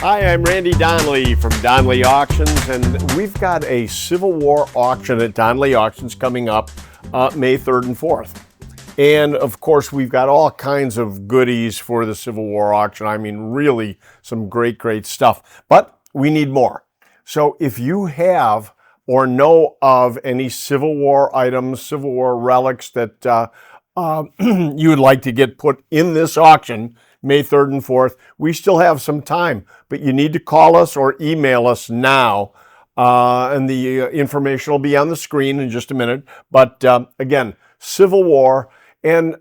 Hi, I'm Randy Donley from Donley Auctions, and we've got a Civil War auction at Donley Auctions coming up May 3rd and 4th. And of course, we've got all kinds of goodies for the Civil War auction. I mean, really some great, great stuff. But we need more. So if you have or know of any Civil War items, Civil War relics that you would like to get put in this auction, May 3rd and 4th, we still have some time, but you need to call us or email us now, and the information will be on the screen in just a minute. But again, Civil War, and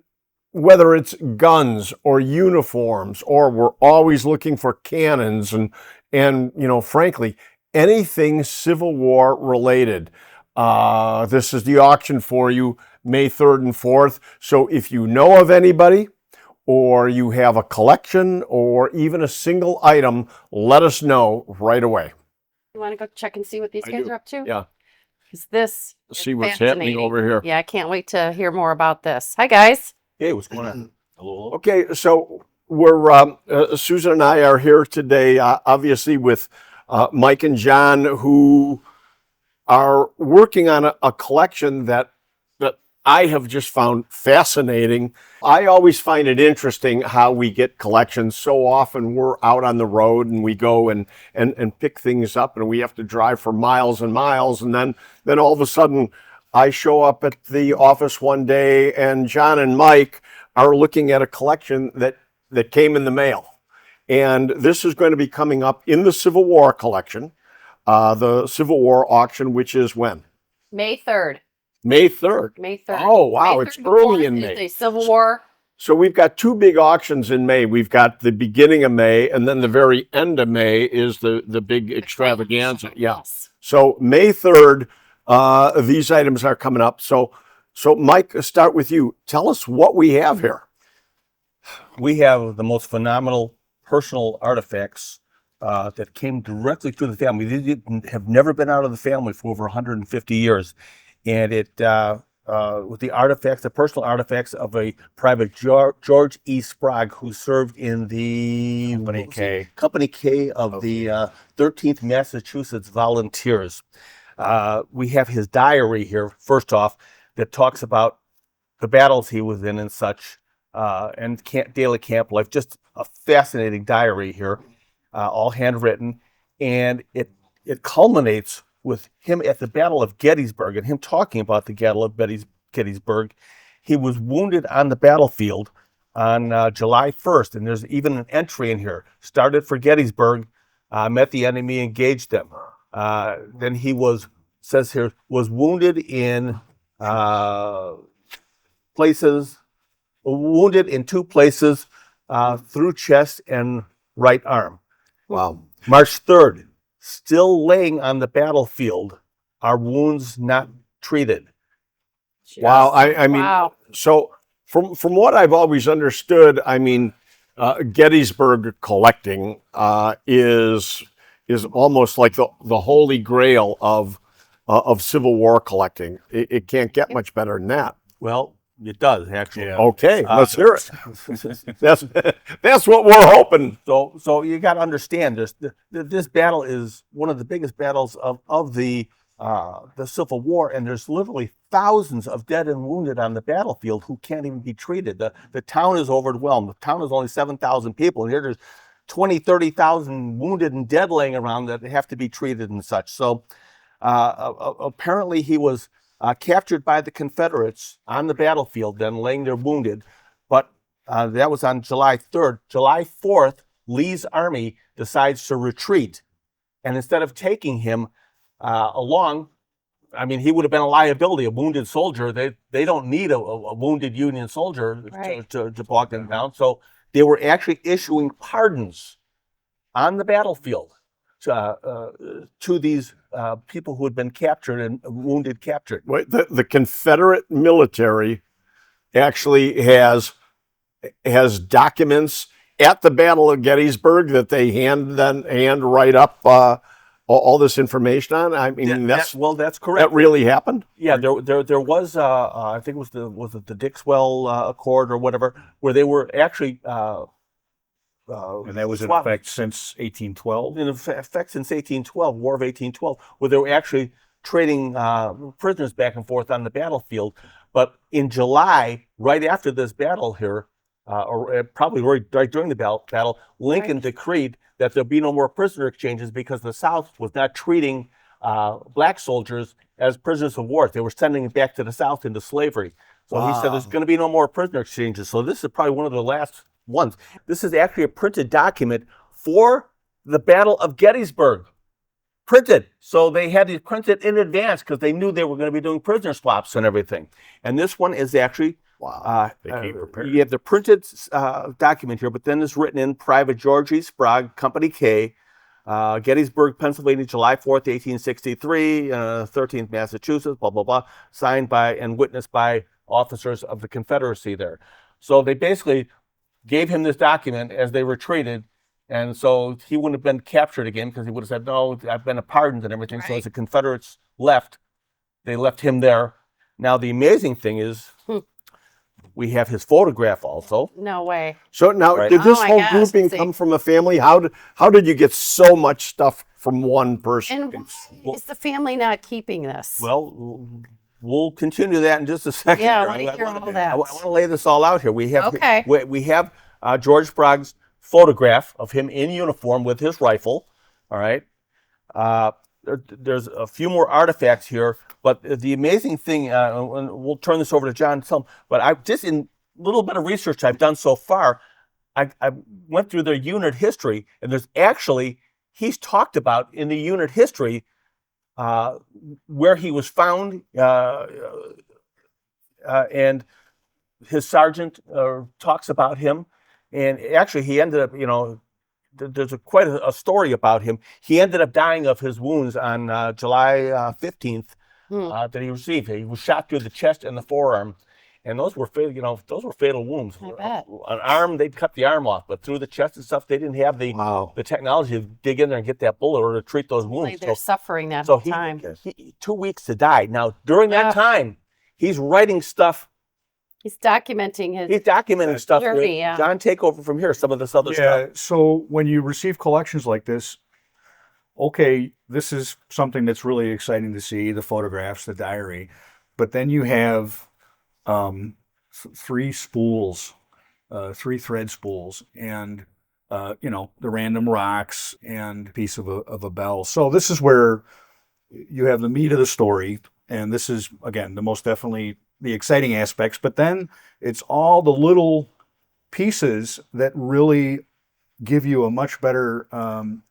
whether it's guns or uniforms, or we're always looking for cannons and you know, frankly, anything Civil War related. This is the auction for you, May 3rd and 4th. So if you know of anybody, or you have a collection, or even a single item, let us know right away. You want to go check and see what these guys are up to? Yeah. Because this See what's happening over here. Yeah, I can't wait to hear more about this. Hi, guys. Hey, what's going on? Hello. Okay, so we're Susan and I are here today, obviously with Mike and John, who are working on a collection that I have just found fascinating. I always find it interesting how we get collections. So often we're out on the road and we go and pick things up, and we have to drive for miles and miles. And then all of a sudden I show up at the office one day and John and Mike are looking at a collection that came in the mail. And this is going to be coming up in the Civil War collection, the Civil War auction, which is when? May 3rd. May 3rd. May 3rd. Oh, wow, it's early in May. It's a Civil War. So we've got two big auctions in May. We've got the beginning of May, and then the very end of May is the big extravaganza. Yeah. So May 3rd, these items are coming up. So Mike, start with you. Tell us what we have here. We have the most phenomenal personal artifacts that came directly through the family. They have never been out of the family for over 150 years. And it, with the artifacts, the personal artifacts of a Private George E. Sprague, who served in the Company K of the 13th Massachusetts Volunteers. We have his diary here, first off, that talks about the battles he was in and such, and daily camp life. Just a fascinating diary here, all handwritten. And it culminates with him at the Battle of Gettysburg, and him talking about the Battle of Gettysburg. He was wounded on the battlefield on July 1st, and there's even an entry in here. Started for Gettysburg, met the enemy, engaged them. Then he was wounded in wounded in two places through chest and right arm. Wow. March 3rd. Still laying on the battlefield, our wounds not treated. Wow. I mean, wow. So from what I've always understood, I mean, Gettysburg collecting is almost like the holy grail of Civil War collecting. It can't get much better than that. Well, it does, actually. Yeah. Okay, let's hear it. That's what we're hoping. So you got to understand this battle is one of the biggest battles of the Civil War, and there's literally thousands of dead and wounded on the battlefield who can't even be treated. The town is overwhelmed. The town is only 7,000 people, and here there's 20, 30,000 wounded and dead laying around that have to be treated and such. So apparently he was captured by the Confederates on the battlefield, then laying there wounded. But that was on July 3rd. July 4th, Lee's army decides to retreat. And instead of taking him along, I mean, he would have been a liability, a wounded soldier. They don't need a wounded Union soldier to walk them down. So they were actually issuing pardons on the battlefield to these people who had been captured and wounded captured. Wait, the Confederate military actually has documents at the Battle of Gettysburg that they hand write up all this information on. I mean, that's correct. That really happened. Yeah, there was I think it was the Dixwell Accord or whatever, where they were actually And that was in swap- effect since 1812. in effect since 1812, War of 1812, where they were actually trading prisoners back and forth on the battlefield. But in July, right after this battle here, or probably right during the battle, Lincoln decreed that there'll be no more prisoner exchanges because the South was not treating black soldiers as prisoners of war. They were sending them back to the South into slavery. So he said there's going to be no more prisoner exchanges. So this is probably one of the last ones. This is actually a printed document for the Battle of Gettysburg. Printed. So they had to print it in advance because they knew they were going to be doing prisoner swaps and everything. And this one is actually, They came prepared. you have the printed document here, but then it's written in Private George E. Sprague, Company K, Gettysburg, Pennsylvania, July 4th, 1863, 13th Massachusetts, blah, blah, blah, signed by and witnessed by officers of the Confederacy there. So they basically gave him this document as they retreated, and so he wouldn't have been captured again because he would have said, no, I've been pardoned and everything. So as the Confederates left, they left him there. Now, the amazing thing is we have his photograph also. No way. So now, Right. did this Oh my whole gosh, grouping see. come from a family? How did you get so much stuff from one person? And why is the family not keeping this? Well, we'll continue that in just a second. Yeah, here. I wanna hear all that. I want to lay this all out here. We have Okay. we have George Sprague's photograph of him in uniform with his rifle. All right. There's a few more artifacts here, but the amazing thing, and we'll turn this over to John. But I just in a little bit of research I've done so far, I went through their unit history, and there's actually he's talked about in the unit history where he was found, and his sergeant talks about him, and actually he ended up, there's quite a story about him. He ended up dying of his wounds on July 15th that he received. He was shot through the chest and the forearm, and those were fatal wounds. I bet. An arm, they'd cut the arm off, but through the chest and stuff, they didn't have the technology to dig in there and get that bullet or to treat those wounds. Like they're suffering that So whole he, time. 2 weeks to die. Now, during that time, he's writing stuff. He's documenting his He's documenting stuff. journey, yeah. John, take over from here. Some of this other stuff. So when you receive collections like this, okay, this is something that's really exciting to see, the photographs, the diary, but then you have three spools, three thread spools, and the random rocks and a piece of a bell. So this is where you have the meat of the story, and this is, again, the most definitely the exciting aspects, but then it's all the little pieces that really give you a much better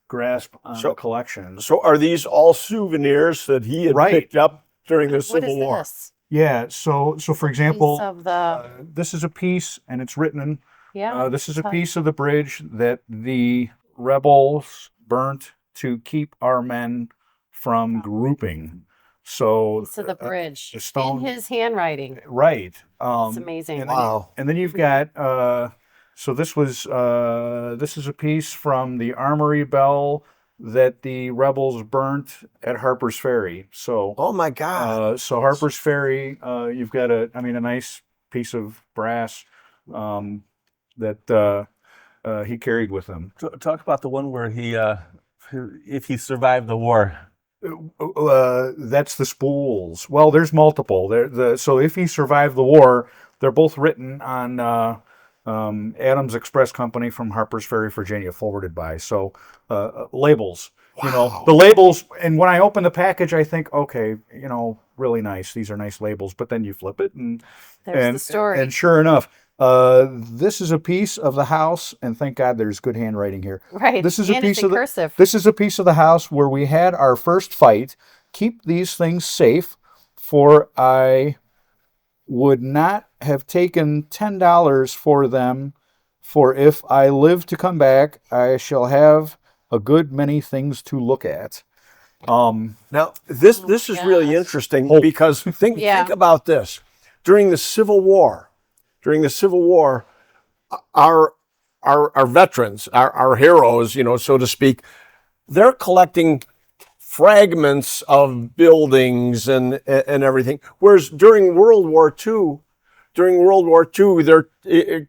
grasp on the collection. So are these all souvenirs that he had picked up during the What Civil is War? this? Yeah, so for example, Piece of the this is a piece, and it's written. yeah. This is a piece of the bridge that the rebels burnt to keep our men from grouping. So Piece of the bridge the stone- in his handwriting. right. It's amazing. And then, and then you've got so this is a piece from the armory bell that the rebels burnt at Harper's Ferry. So Oh my God! so Harper's Ferry, you've got a nice piece of brass that he carried with him. Talk about the one where he, if he survived the war. That's the spools. Well, there's multiple. So if he survived the war, they're both written on Adams Express Company from Harper's Ferry, Virginia, forwarded by. So labels. The labels. And when I open the package, I think, okay, really nice. These are nice labels. But then you flip it, and There's the story. And sure enough, this is a piece of the house, and thank God there's good handwriting here. Right. This is a and piece it's in of the cursive. This is a piece of the house where we had our first fight. Keep these things safe, for I would not have taken $10 for them, for if I live to come back, I shall have a good many things to look at. Now this is really gosh. interesting because think Yeah. about this. During the Civil War, our veterans, our heroes, so to speak, they're collecting fragments of buildings and everything. Whereas during World War II, during World War II, they're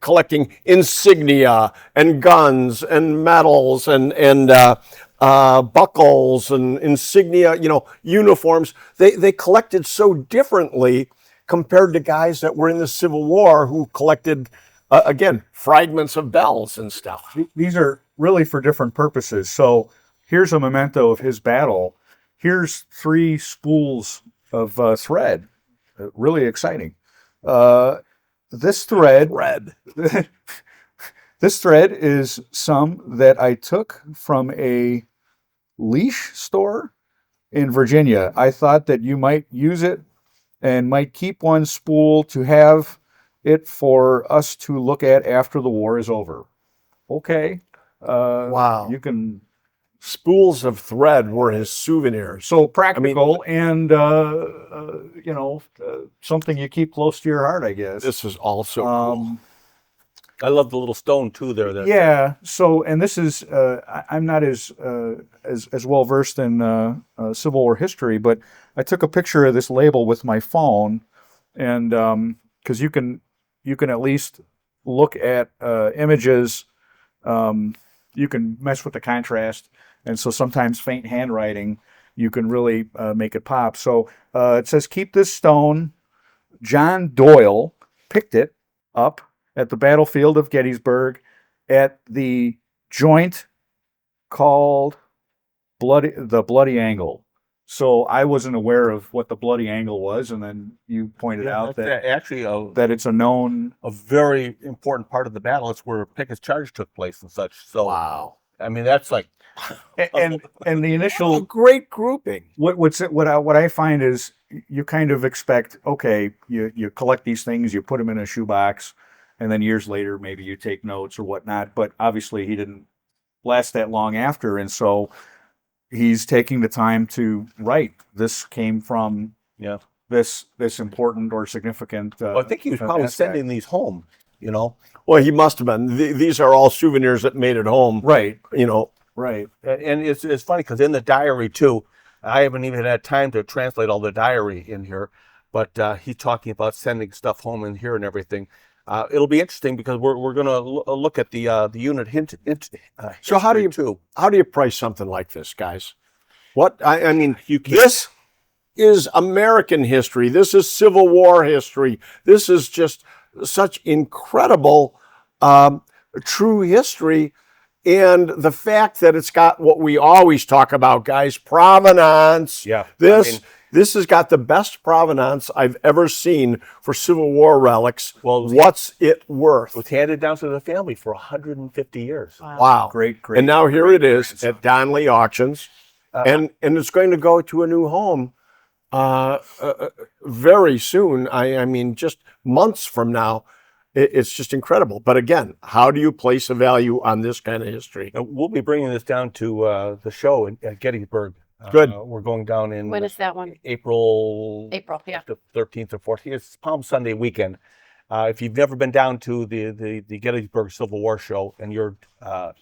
collecting insignia and guns and medals and buckles and insignia, uniforms. They collected so differently compared to guys that were in the Civil War who collected, again, fragments of bells and stuff. These are really for different purposes. So here's a memento of his battle. Here's 3 spools of thread. Really exciting. This thread this thread is some that I took from a leash store in Virginia. I thought that you might use it and might keep one spool to have it for us to look at after the war is over. Okay. Wow. You can. Spools of thread were his souvenirs. So practical and, something you keep close to your heart, I guess. This is also cool. I love the little stone too there. Yeah. So, and this is, I'm not as well versed in Civil War history, but I took a picture of this label with my phone, and because you can at least look at images. You can mess with the contrast, and so sometimes faint handwriting, you can really make it pop. So it says, "Keep this stone. John Doyle picked it up at the battlefield of Gettysburg at the joint called the Bloody Angle." So I wasn't aware of what the Bloody Angle was, and then you pointed out that actually that it's a very important part of the battle. It's where Pickett's charge took place and such. So Wow. I mean, that's like and the initial Great grouping. What I find is you kind of expect, okay, you collect these things, you put them in a shoebox, and then years later maybe you take notes or whatnot. But obviously he didn't last that long after, and so he's taking the time to write. This came from this important or significant. I think he was probably sending these home. Well, he must have been. These are all souvenirs that made it home. Right. Right. And it's funny because in the diary too, I haven't even had time to translate all the diary in here, but he's talking about sending stuff home in here and everything. It'll be interesting because we're going to look at the unit hint. So how do you price something like this, guys? What I mean, this is American history. This is Civil War history. This is just such incredible, true history. And the fact that it's got what we always talk about, guys, provenance. Yeah. This has got the best provenance I've ever seen for Civil War relics. Well, what's it worth? It was handed down to the family for 150 years. Wow. Great. And now here it is at Donley Auctions. And it's going to go to a new home very soon. I mean, just months from now. It's just incredible. But again, how do you place a value on this kind of history? We'll be bringing this down to the show at Gettysburg. Good. We're going down in When is that one? April, yeah. the 13th or 14th. It's Palm Sunday weekend. If you've never been down to the Gettysburg Civil War show and you're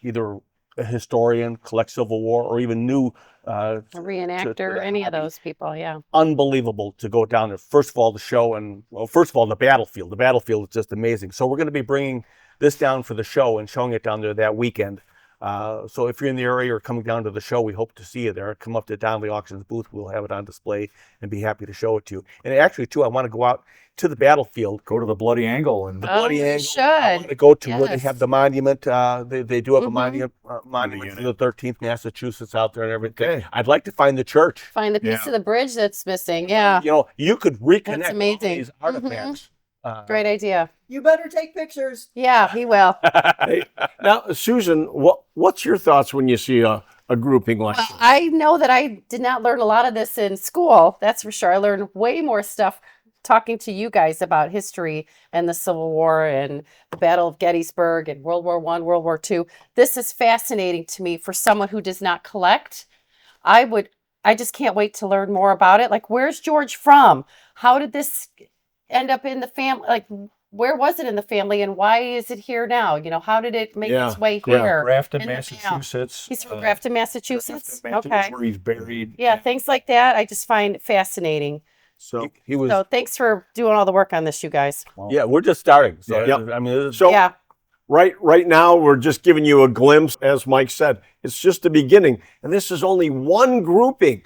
either a historian, collect Civil War, or even new A reenactor, any of those people, yeah. unbelievable to go down there. First of all, the show, and first of all, the battlefield. The battlefield is just amazing. So we're going to be bringing this down for the show and showing it down there that weekend. So if you're in the area or coming down to the show, we hope to see you there. Come up to Donley Auctions booth. We'll have it on display and be happy to show it to you. And actually, too, I want to go out to the battlefield. Go to the Bloody Angle and Bloody you Angle. should. I want to go to where they Yes. have the monument. They do have a monument unit. to the 13th Massachusetts out there and everything. Okay. I'd like to find the church. Find the piece Yeah. of the bridge that's missing. Yeah. You could reconnect That's all amazing. these artifacts. Great idea. You better take pictures. Yeah, he will. Hey, now, Susan, what's your thoughts when you see a grouping like Well, this? I know that I did not learn a lot of this in school. That's for sure. I learned way more stuff talking to you guys about history and the Civil War and the Battle of Gettysburg and World War I, World War II. This is fascinating to me for someone who does not collect. I just can't wait to learn more about it. Like, where's George from? How did this end up in the family? Like, where was it in the family and why is it here now? How did it make its way here? Grafton, in the mail? Massachusetts. He's from Grafton, Massachusetts. Grafton, Massachusetts, Okay. where he's buried. Yeah, things like that I just find fascinating. So He was. So thanks for doing all the work on this, you guys. Yeah, we're just starting. So Yeah. I mean, it's- So Yeah. right now, we're just giving you a glimpse. As Mike said, it's just the beginning. And this is only one grouping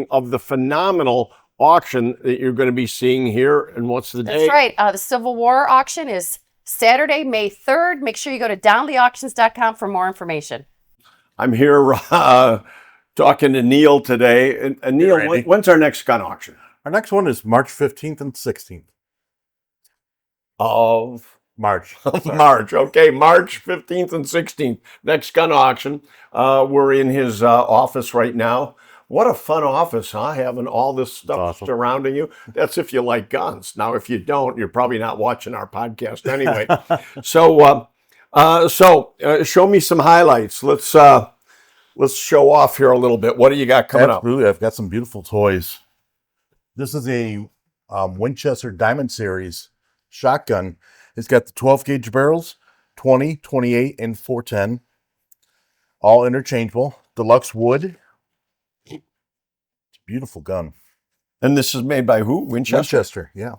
of the phenomenal auction that you're going to be seeing here. And what's the That's date? right. The Civil War auction is Saturday, May 3rd. Make sure you go to donleyauctions.com for more information. I'm here talking to Neil today. And Neil, Ready? when's our next gun auction? Our next one is March 15th and 16th. Of March. March. Okay, March 15th and 16th. Next gun auction. We're in his office right now. What a fun office, huh? Having all this stuff Awesome. surrounding you. That's if you like guns. Now, if you don't, you're probably not watching our podcast anyway. So show me some highlights. Let's show off here a little bit. What do you got coming up? Absolutely. I've got some beautiful toys. This is a Winchester Diamond Series shotgun. It's got the 12 gauge barrels, 20, 28, and 410. All interchangeable. Deluxe wood. It's a beautiful gun. And this is made by who? Winchester? Winchester, yeah.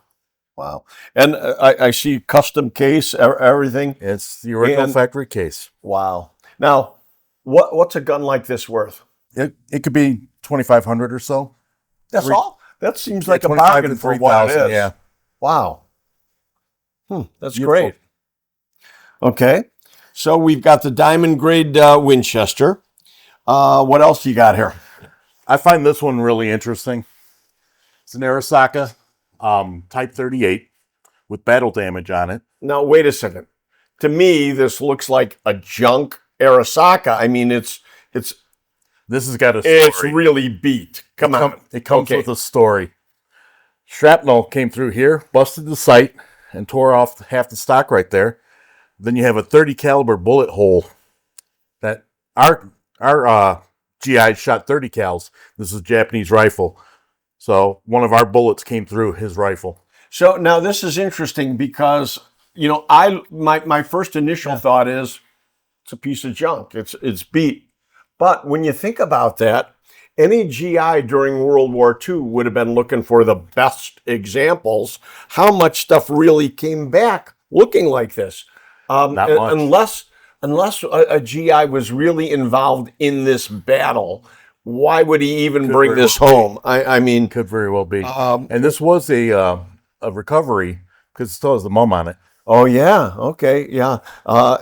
Wow. And I see custom case, everything. It's the original And- factory case. Wow. Now, what's a gun like this worth? It could be 2,500 or so. That's Three- all? That seems like a 25 bargain to for what it 3,000, is. yeah. Wow. That's Beautiful. great. Okay. So we've got the diamond grade Winchester. What else you got here? I find this one really interesting. It's an Arisaka Type 38 with battle damage on it. Now, wait a second. To me, this looks like a junk Arisaka. I mean, it's This has got a story. it's really beat. Come on. It comes Okay. with a story. Shrapnel came through here, busted the sight, and tore off half the stock right there. Then you have a 30 caliber bullet hole that our GI shot 30 cals. This is a Japanese rifle. So one of our bullets came through his rifle. So now this is interesting because, you know, my first initial thought is it's a piece of junk. It's beat. But when you think about that, any GI during World War II would have been looking for the best examples. How much stuff really came back looking like this? Not much. Unless a GI was really involved in this battle, why would he even bring very this well home? I mean, Could very well be. And this was a recovery because it still has the mum on it. oh yeah, okay, yeah.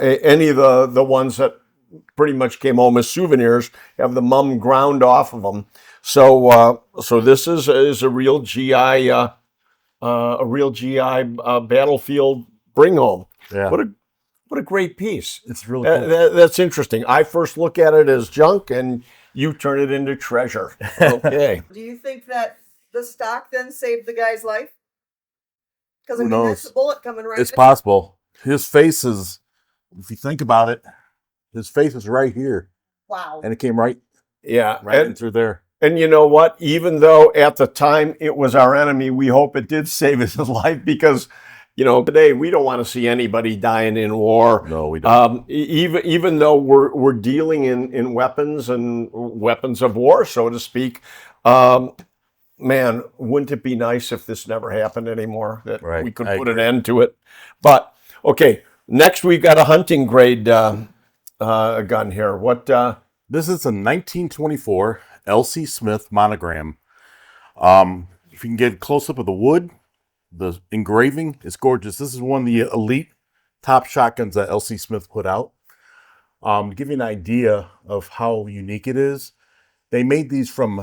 Any of the ones that pretty much came home as souvenirs have the mum ground off of them. So this is a real GI battlefield bring home. Yeah. What a great piece. It's really cool. That's interesting. I first look at it as junk, and you turn it into treasure. Okay. Do you think that the stock then saved the guy's life? Because I Who mean, that's knows? a bullet coming right. It's in. possible. His face is, if you think about it, his face is right here. Wow. And it came right Yeah. in through there. And you know what? Even though at the time it was our enemy, we hope it did save his life because, you know, today we don't want to see anybody dying in war. No, we don't. Even though we're dealing in weapons and weapons of war, so to speak. Man, wouldn't it be nice if this never happened anymore? That Right. we could I put an end to it. But okay, next we've got a hunting grade gun here. What? This is a 1924 L.C. Smith monogram. If you can get a close up of the wood, the engraving is gorgeous. This is one of the elite top shotguns that L.C. Smith put out. To give you an idea of how unique it is, they made these from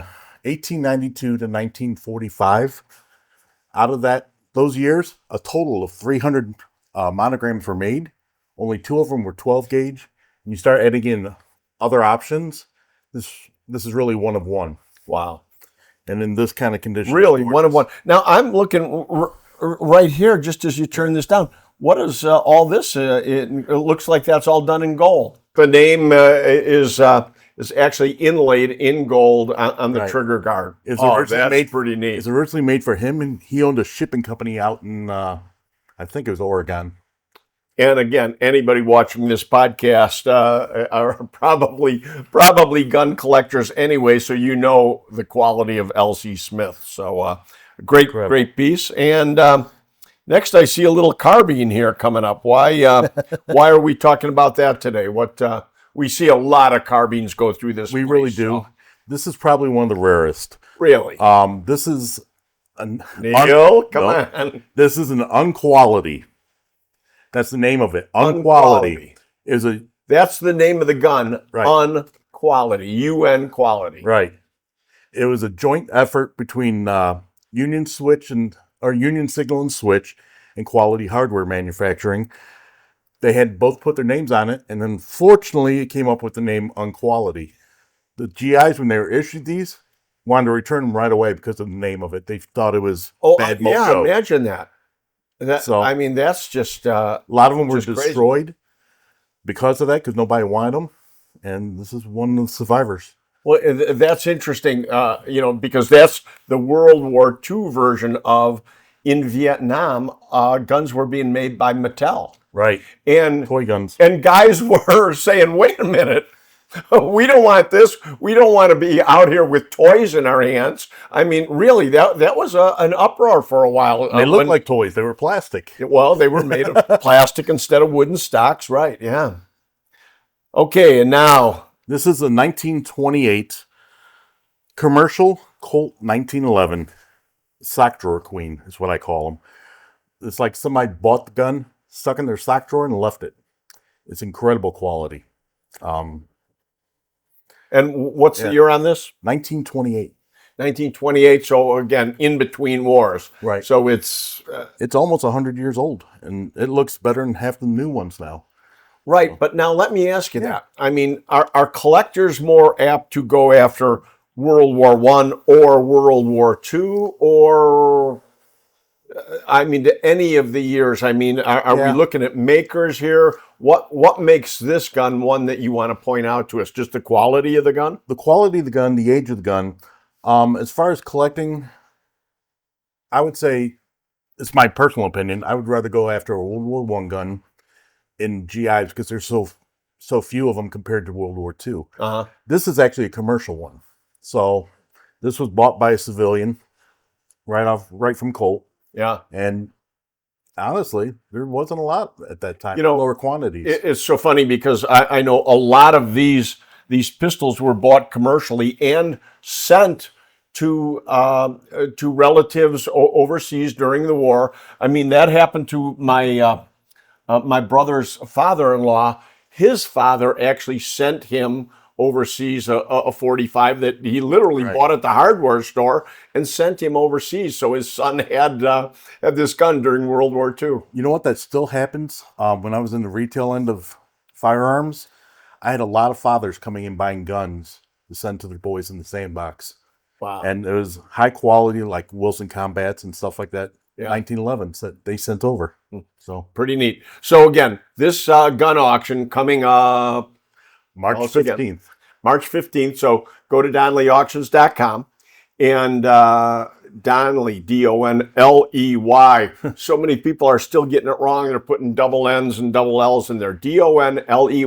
1892 to 1945. Out of those years, a total of 300 monograms were made. Only 2 of them were 12 gauge. And you start adding in other options, this is really one of one. Wow. And in this kind of condition, Really, it's one of one. gorgeous. Now I'm looking right here, just as you turn this down. What is all this? It looks like that's all done in gold. The name is actually inlaid in gold on the Right. trigger guard. It's Oh, originally that's made- pretty neat. It's originally made for him, and he owned a shipping company out in, I think it was Oregon. And again, anybody watching this podcast are probably gun collectors anyway, so you know the quality of L.C. Smith. So great piece. And next, I see a little carbine here coming up. Why are we talking about that today? We see a lot of carbines go through this. We really do. This is probably one of the rarest. Really? This is Neil, come on. This is an unquality. That's the name of it. Unquality is a. That's the name of the gun. Right. Unquality. UN quality. Right. It was a joint effort between Union Signal and Switch and Quality Hardware Manufacturing. They had both put their names on it, and unfortunately, it came up with the name Unquality. The GIs, when they were issued these, wanted to return them right away because of the name of it. They thought it was bad mojo. Yeah, imagine that. I mean, that's just a lot of them were just destroyed because of that, because nobody wanted them, and this is one of the survivors. Well, that's interesting, because that's the World War II version of, in Vietnam, guns were being made by Mattel. Right. And toy guns. And guys were saying, wait a minute, we don't want this. We don't want to be out here with toys in our hands. I mean, really, that was an uproar for a while. They looked like toys. They were plastic. Well, they were made of plastic instead of wooden stocks. Right, yeah. Okay, and now. This is a 1928 commercial Colt 1911 sock drawer queen is what I call them. It's like somebody bought the gun, stuck in their sock drawer, and left it. It's incredible quality. And what's the year on this? 1928. 1928. So again, in between wars. Right. So it's almost 100 years old, and it looks better than half the new ones now. Right. But now let me ask you that. I mean, are collectors more apt to go after World War I or World War II, or to any of the years? I mean, are we looking at makers here? What makes this gun one that you want to point out to us? Just the quality of the gun? The quality of the gun, the age of the gun. As far as collecting, I would say, it's my personal opinion, I would rather go after a World War I gun in GIs because there's so few of them compared to World War II. Uh-huh. This is actually a commercial one. So this was bought by a civilian right from Colt. Yeah. And honestly, there wasn't a lot at that time. Lower quantities. It's so funny because I know a lot of these pistols were bought commercially and sent to relatives overseas during the war. I mean, that happened to my my brother's father-in-law. His father actually sent him overseas a 45 that he literally bought at the hardware store and sent him overseas. So his son had this gun during World War II. You know what? That still happens. When I was in the retail end of firearms, I had a lot of fathers coming in buying guns to send to their boys in the sandbox. Wow. And it was high quality, like Wilson Combats and stuff like that. Yeah. 1911s that they sent over. So pretty neat. So again, this gun auction coming up March 15th. March 15th. So go to DonleyAuctions.com and Donley, Donley. So many people are still getting it wrong. They're putting double N's and double L's in there. Donley,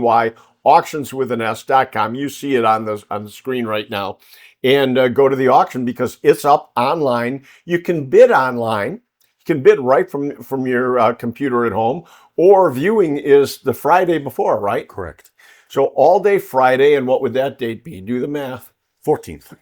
auctionswithans.com. You see it on the screen right now. And go to the auction because it's up online. You can bid online. You can bid right from your computer at home, or viewing is the Friday before, right? Correct. So all day Friday, and what would that date be? Do the math. 14th.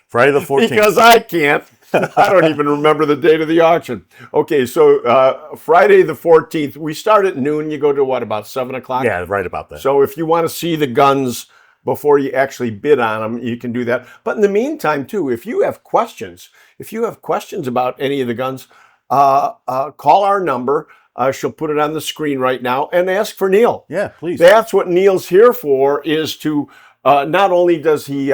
Friday the 14th. Because I can't. I don't even remember the date of the auction. Okay, so Friday the 14th. We start at noon. You go to what, about 7 o'clock? Yeah, right about that. So if you want to see the guns before you actually bid on them, you can do that. But in the meantime, too, if you have questions about any of the guns, call our number. She'll put it on the screen right now and ask for Neil. Yeah, please. That's what Neil's here for, is to not only does he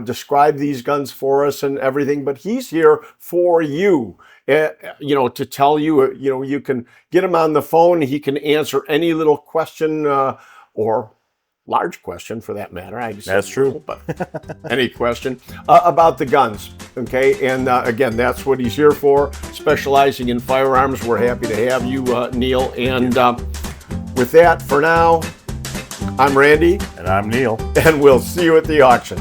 describe these guns for us and everything, but he's here for you. To tell you, you can get him on the phone. He can answer any little question or large question for that matter. That's true. But any question about the guns. Okay, and again, that's what he's here for, specializing in firearms. We're happy to have you, Neil. And with that, for now, I'm Randy. And I'm Neil. And we'll see you at the auction.